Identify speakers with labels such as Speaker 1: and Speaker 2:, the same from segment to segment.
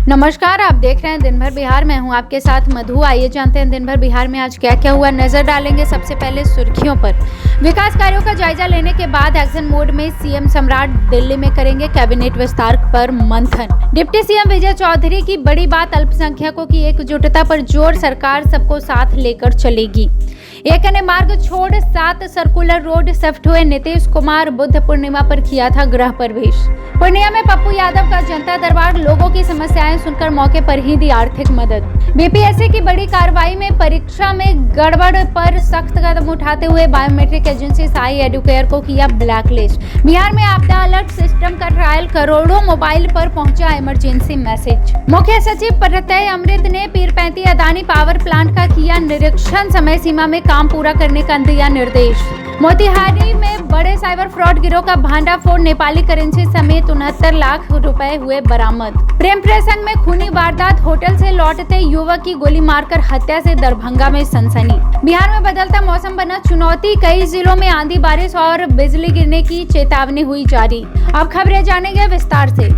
Speaker 1: नमस्कार, आप देख रहे हैं दिन भर बिहार। मैं हूं आपके साथ मधु। आइए जानते हैं दिन भर बिहार में आज क्या क्या हुआ। नजर डालेंगे सबसे पहले सुर्खियों पर। विकास कार्यों का जायजा लेने के बाद एक्शन मोड में सीएम सम्राट दिल्ली में करेंगे कैबिनेट विस्तार पर मंथन। डिप्टी सीएम विजय चौधरी की बड़ी बात, अल्पसंख्यकों की एकजुटता पर जोर, सरकार सबको साथ लेकर चलेगी। एक अन्य मार्ग छोड़ 7 सर्कुलर रोड शिफ्ट हुए नीतीश कुमार, बुद्ध पूर्णिमा पर किया था गृह प्रवेश। पूर्णिया में पप्पू यादव का जनता दरबार, लोगों की समस्याएं सुनकर मौके पर ही दी आर्थिक मदद। बीपीएससी की बड़ी कार्रवाई में परीक्षा में गड़बड़ पर सख्त कदम उठाते हुए बायोमेट्रिक एजेंसी साई एडुकेयर को किया ब्लैकलिस्ट। बिहार में आपदा अलर्ट सिस्टम का ट्रायल, करोड़ों मोबाइल पर पहुंचा इमरजेंसी मैसेज। मुख्य सचिव प्रत्यय अमृत ने पीरपैंती अदानी पावर प्लांट का किया निरीक्षण, समय सीमा में काम पूरा करने का दिया निर्देश। मोतिहारी में बड़े साइबर फ्रॉड गिरोह का भांडाफोड़, नेपाली करेंसी समेत 69 लाख रुपए हुए बरामद। प्रेम प्रसंग में खूनी वारदात, होटल से लौटते युवक की गोली मारकर हत्या से दरभंगा में सनसनी। बिहार में बदलता मौसम बना चुनौती, कई जिलों में आंधी बारिश और बिजली गिरने की चेतावनी हुई जारी। अब खबरें जानेंगे विस्तार से।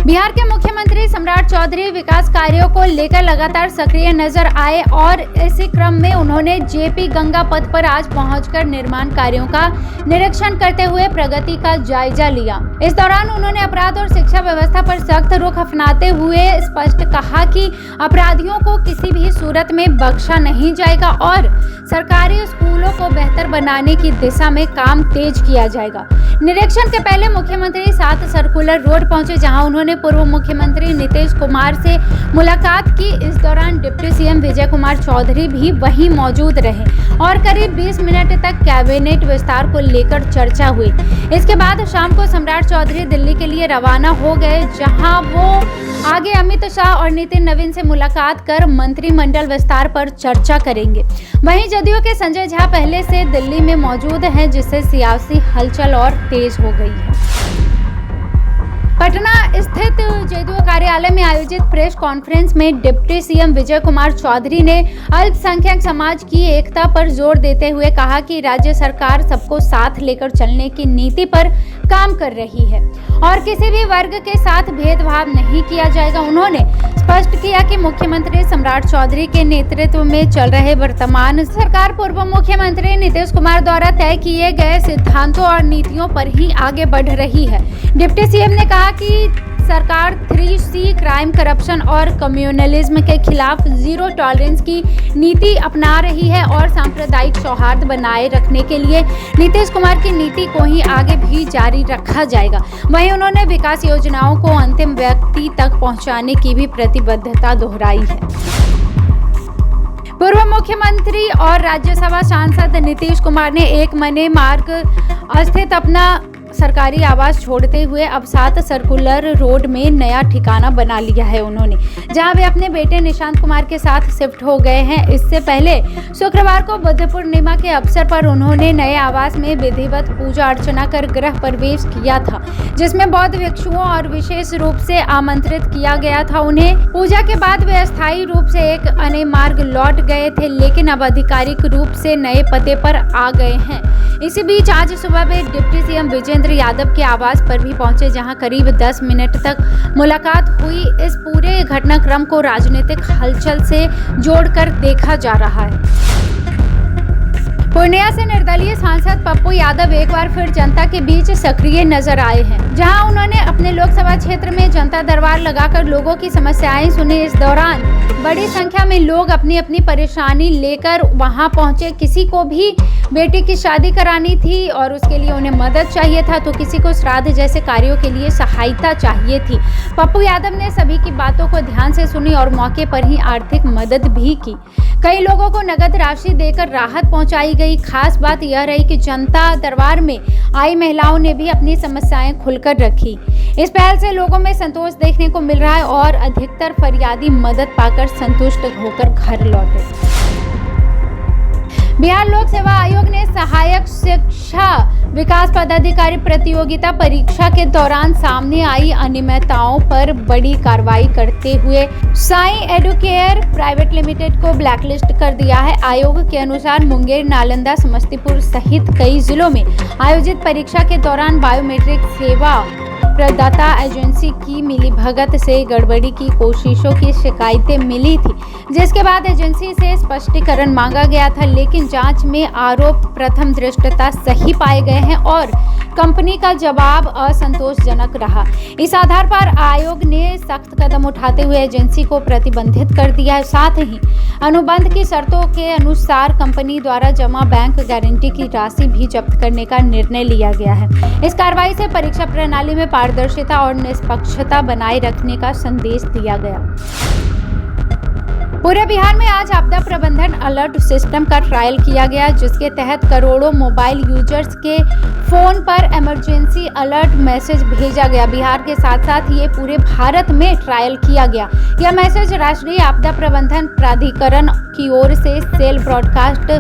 Speaker 1: बिहार के मुख्यमंत्री सम्राट चौधरी विकास कार्यों को लेकर लगातार सक्रिय नजर आए और इसी क्रम में उन्होंने जेपी गंगा पथ पर आज पहुंचकर निर्माण कार्यों का निरीक्षण करते हुए प्रगति का जायजा लिया। इस दौरान उन्होंने अपराध और शिक्षा व्यवस्था पर सख्त रुख अपनाते हुए स्पष्ट कहा कि अपराधियों को किसी भी सूरत में बख्शा नहीं जाएगा और सरकारी स्कूलों को बेहतर बनाने की दिशा में काम तेज किया जाएगा। निरीक्षण के पहले मुख्यमंत्री 7 सर्कुलर रोड पहुंचे, जहां उन्होंने पूर्व मुख्यमंत्री नीतीश कुमार से मुलाकात की। इस दौरान डिप्टी सीएम विजय कुमार चौधरी भी वहीं मौजूद रहे और करीब 20 मिनट तक कैबिनेट विस्तार को लेकर चर्चा हुई। इसके बाद शाम को सम्राट चौधरी दिल्ली के लिए रवाना हो गए, जहां वो आगे अमित शाह और नितिन नवीन से मुलाकात कर मंत्रिमंडल विस्तार पर चर्चा करेंगे। वहीं जदयू के संजय झा पहले से दिल्ली में मौजूद हैं, जिससे सियासी हलचल और तेज हो गई है। पटना स्थित जदयू कार्यालय में आयोजित प्रेस कॉन्फ्रेंस में डिप्टी सीएम विजय कुमार चौधरी ने अल्पसंख्यक समाज की एकता पर जोर देते हुए कहा कि राज्य सरकार सबको साथ लेकर चलने की नीति पर काम कर रही है और किसी भी वर्ग के साथ भेदभाव नहीं किया जाएगा। उन्होंने स्पष्ट किया कि मुख्यमंत्री सम्राट चौधरी के नेतृत्व में चल रहे वर्तमान सरकार पूर्व मुख्यमंत्री नीतीश कुमार द्वारा तय किए गए सिद्धांतों और नीतियों पर ही आगे बढ़ रही है। डिप्टी सीएम ने कहा कि सरकार 3C क्राइम, करप्शन और कम्युनलिज्म के खिलाफ जीरो टॉलरेंस की नीति अपना रही है और सांप्रदायिक सौहार्द बनाए रखने के लिए नीतीश कुमार की नीति को ही आगे भी जारी रखा जाएगा। वहीं उन्होंने विकास योजनाओं को अंतिम व्यक्ति तक पहुंचाने की भी प्रतिबद्धता दोहराई है। पूर्व मुख्यमंत्री और राज्यसभा सांसद नीतीश कुमार ने एक मने मार्ग स्थित अपना सरकारी आवास छोड़ते हुए अब 7 सर्कुलर रोड में नया ठिकाना बना लिया है उन्होंने, जहां वे अपने बेटे निशांत कुमार के साथ शिफ्ट हो गए हैं। इससे पहले शुक्रवार को बुद्ध पूर्णिमा के अवसर पर उन्होंने नए आवास में विधिवत पूजा अर्चना कर गृह प्रवेश किया था, जिसमें बौद्ध भिक्षुओं और विशेष रूप से आमंत्रित किया गया था। उन्हें पूजा के बाद वे अस्थायी रूप से एक अन्य मार्ग लौट गए थे, लेकिन अब आधिकारिक रूप से नए पते पर आ गए हैं। इसी बीच आज सुबह वे डिप्टी सीएम विजेंद्र यादव के आवास पर भी पहुंचे, जहां करीब 10 मिनट तक मुलाकात हुई। इस पूरे घटनाक्रम को राजनीतिक हलचल से जोड़कर देखा जा रहा है। पूर्णिया से निर्दलीय सांसद पप्पू यादव एक बार फिर जनता के बीच सक्रिय नजर आए हैं, जहां उन्होंने अपने लोकसभा क्षेत्र में जनता दरबार लगाकर लोगों की समस्याएं सुनी। इस दौरान बड़ी संख्या में लोग अपनी अपनी परेशानी लेकर वहां पहुंचे। किसी को भी बेटी की शादी करानी थी और उसके लिए उन्हें मदद चाहिए था, तो किसी को श्राद्ध जैसे कार्यों के लिए सहायता चाहिए थी। पप्पू यादव ने सभी की बातों को ध्यान से सुनी और मौके पर ही आर्थिक मदद भी की। कई लोगों को नगद राशि देकर राहत पहुंचाई गई। खास बात यह रही कि जनता दरबार में आई महिलाओं ने भी अपनी समस्याएं खुलकर रखी। इस पहल से लोगों में संतोष देखने को मिल रहा है और अधिकतर फरियादी मदद पाकर संतुष्ट होकर घर लौटे। बिहार लोक सेवा आयोग ने सहायक शिक्षा विकास पदाधिकारी प्रतियोगिता परीक्षा के दौरान सामने आई अनियमितताओं पर बड़ी कार्रवाई करते हुए साई एडुकेयर प्राइवेट लिमिटेड को ब्लैकलिस्ट कर दिया है। आयोग के अनुसार मुंगेर, नालंदा, समस्तीपुर सहित कई जिलों में आयोजित परीक्षा के दौरान बायोमेट्रिक सेवा प्रदाता एजेंसी की मिलीभगत से गड़बड़ी की कोशिशों की शिकायतें मिली थी, जिसके बाद एजेंसी से स्पष्टीकरण मांगा गया था, लेकिन जांच में आरोप प्रथम दृष्टया सही पाए गए हैं और कंपनी का जवाब असंतोषजनक रहा। इस आधार पर आयोग ने सख्त कदम उठाते हुए एजेंसी को प्रतिबंधित कर दिया है। साथ ही अनुबंध की शर्तों के अनुसार कंपनी द्वारा जमा बैंक गारंटी की राशि भी जब्त करने का निर्णय लिया गया है। इस कार्रवाई से परीक्षा प्रणाली में पारदर्शिता और निष्पक्षता बनाए रखने का संदेश दिया गया। पूरे बिहार में आज आपदा प्रबंधन अलर्ट सिस्टम का ट्रायल किया गया, जिसके तहत करोड़ों मोबाइल यूजर्स के फोन पर इमरजेंसी अलर्ट मैसेज भेजा गया। बिहार के साथ साथ ये पूरे भारत में ट्रायल किया गया। यह मैसेज राष्ट्रीय आपदा प्रबंधन प्राधिकरण की ओर से सेल ब्रॉडकास्ट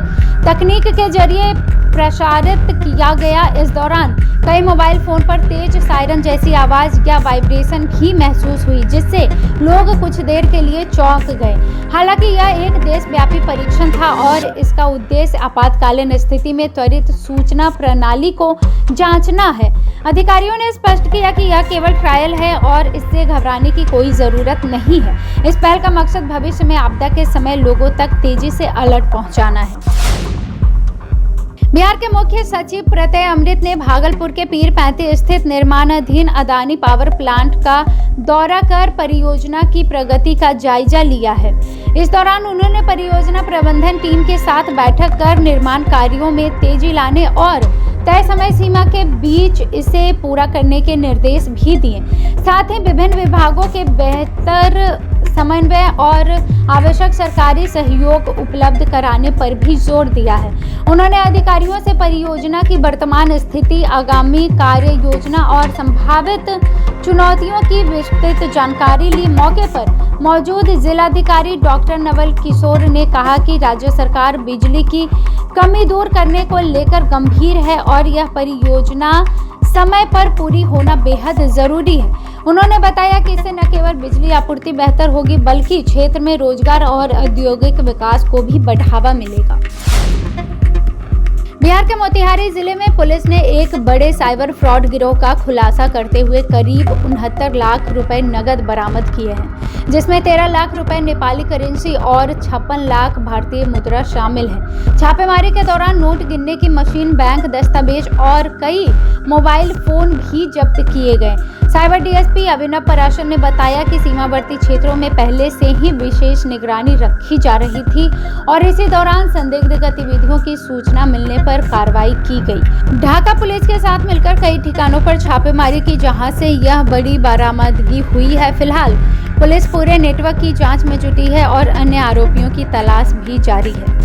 Speaker 1: तकनीक के जरिए प्रसारित किया गया। इस दौरान कई मोबाइल फोन पर तेज सायरन जैसी आवाज या वाइब्रेशन भी महसूस हुई, जिससे लोग कुछ देर के लिए चौंक गए। हालांकि यह एक देशव्यापी परीक्षण था और इसका उद्देश्य आपातकालीन स्थिति में त्वरित सूचना प्रणाली को जांचना है। अधिकारियों ने स्पष्ट किया कि यह केवल ट्रायल है और इससे घबराने की कोई जरूरत नहीं है। इस पहल का मकसद भविष्य में आपदा के समय लोगों तक तेजी से अलर्ट पहुंचाना है। बिहार के मुख्य सचिव प्रत्यय अमृत ने भागलपुर के पीर 35 स्थित निर्माणाधीन अदानी पावर प्लांट का दौरा कर परियोजना की प्रगति का जायजा लिया है। इस दौरान उन्होंने परियोजना प्रबंधन टीम के साथ बैठक कर निर्माण कार्यों में तेजी लाने और तय समय सीमा के बीच इसे पूरा करने के निर्देश भी दिए। साथ ही विभिन्न विभागों के बेहतर समन्वय और आवश्यक सरकारी सहयोग उपलब्ध कराने पर भी जोर दिया है। उन्होंने अधिकारियों से परियोजना की वर्तमान स्थिति, आगामी कार्य योजना और संभावित चुनौतियों की विस्तृत जानकारी ली। मौके पर मौजूद जिलाधिकारी डॉक्टर नवल किशोर ने कहा कि राज्य सरकार बिजली की कमी दूर करने को लेकर गंभीर है और यह परियोजना समय पर पूरी होना बेहद जरूरी है। उन्होंने बताया कि इससे न केवल बिजली आपूर्ति बेहतर होगी, बल्कि क्षेत्र में रोजगार और औद्योगिक विकास को भी बढ़ावा मिलेगा। बिहार के मोतिहारी जिले में पुलिस ने एक बड़े साइबर फ्रॉड गिरोह का खुलासा करते हुए करीब 69 लाख रुपए नगद बरामद किए हैं, जिसमें 13 लाख रुपए नेपाली करेंसी और 56 लाख भारतीय मुद्रा शामिल है। छापेमारी के दौरान नोट गिनने की मशीन, बैंक दस्तावेज और कई मोबाइल फोन भी जब्त किए गए। साइबर डीएसपी अभिनव पराशर ने बताया कि सीमावर्ती क्षेत्रों में पहले से ही विशेष निगरानी रखी जा रही थी और इसी दौरान संदिग्ध गतिविधियों की सूचना मिलने पर कार्रवाई की गई। ढाका पुलिस के साथ मिलकर कई ठिकानों पर छापेमारी की, जहां से यह बड़ी बरामदगी हुई है। फिलहाल पुलिस पूरे नेटवर्क की जांच में जुटी है और अन्य आरोपियों की तलाश भी जारी है।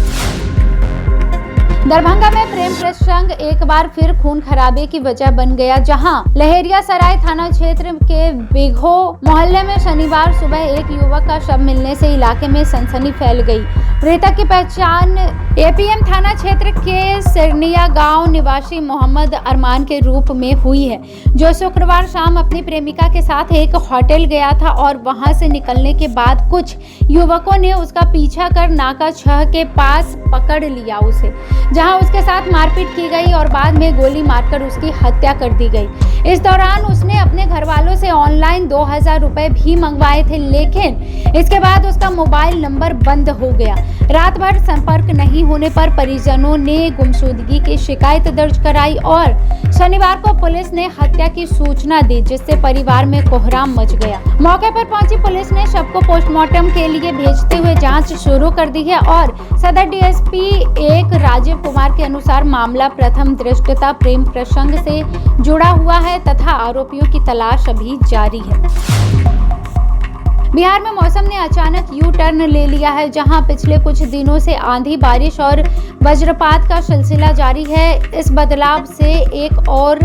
Speaker 1: दरभंगा में प्रेम प्रसंग एक बार फिर खून खराबे की वजह बन गया, जहां लहेरियासराय थाना क्षेत्र के बिघो मोहल्ले में शनिवार सुबह एक युवक का शव मिलने से इलाके में सनसनी फैल गई। मृतक की पहचान एपीएम थाना क्षेत्र के सिरनिया गांव निवासी मोहम्मद अरमान के रूप में हुई है, जो शुक्रवार शाम अपनी प्रेमिका के साथ एक होटल गया था और वहां से निकलने के बाद कुछ युवकों ने उसका पीछा कर नाका 6 के पास पकड़ लिया उसे, जहां उसके साथ मारपीट की गई और बाद में गोली मारकर उसकी हत्या कर दी गई। इस दौरान उसने अपने घर वालों से ऑनलाइन 2000 रुपए भी मंगवाए थे, लेकिन इसके बाद उसका मोबाइल नंबर बंद हो गया। रात भर संपर्क नहीं होने पर परिजनों ने गुमशुदगी की शिकायत दर्ज कराई और शनिवार को पुलिस ने हत्या की सूचना दी, जिससे परिवार में कोहराम मच गया। मौके पर पहुंची पुलिस ने शव को पोस्टमार्टम के लिए भेजते हुए जांच शुरू कर दी है और सदर डीएसपी 1 राजीव कुमार के अनुसार मामला प्रथम दृष्टया प्रेम प्रसंग से जुड़ा हुआ है तथा आरोपियों की तलाश अभी जारी है। बिहार में मौसम ने अचानक यू टर्न ले लिया है, जहां पिछले कुछ दिनों से आंधी, बारिश और वज्रपात का सिलसिला जारी है। इस बदलाव से एक और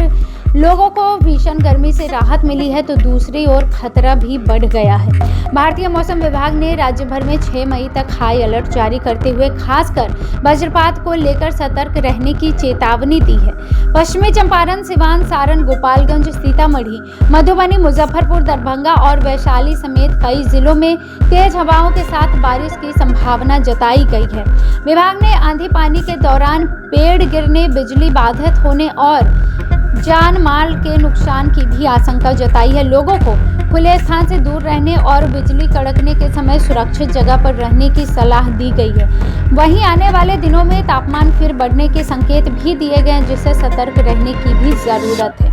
Speaker 1: लोगों को भीषण गर्मी से राहत मिली है तो दूसरी ओर खतरा भी बढ़ गया है। भारतीय मौसम विभाग ने राज्य भर में 6 मई तक हाई अलर्ट जारी करते हुए खासकर वज्रपात को लेकर सतर्क रहने की चेतावनी दी है। पश्चिमी चंपारण, सिवान, सारण, गोपालगंज, सीतामढ़ी, मधुबनी, मुजफ्फरपुर, दरभंगा और वैशाली समेत कई जिलों में तेज हवाओं के साथ बारिश की संभावना जताई गई है। विभाग ने आंधी पानी के दौरान पेड़ गिरने, बिजली बाधित होने और जान माल के नुकसान की भी आशंका जताई है। लोगों को खुले स्थान से दूर रहने और बिजली कड़कने के समय सुरक्षित जगह पर रहने की सलाह दी गई है। वहीं आने वाले दिनों में तापमान फिर बढ़ने के संकेत भी दिए गए हैं, जिससे सतर्क रहने की भी जरूरत है।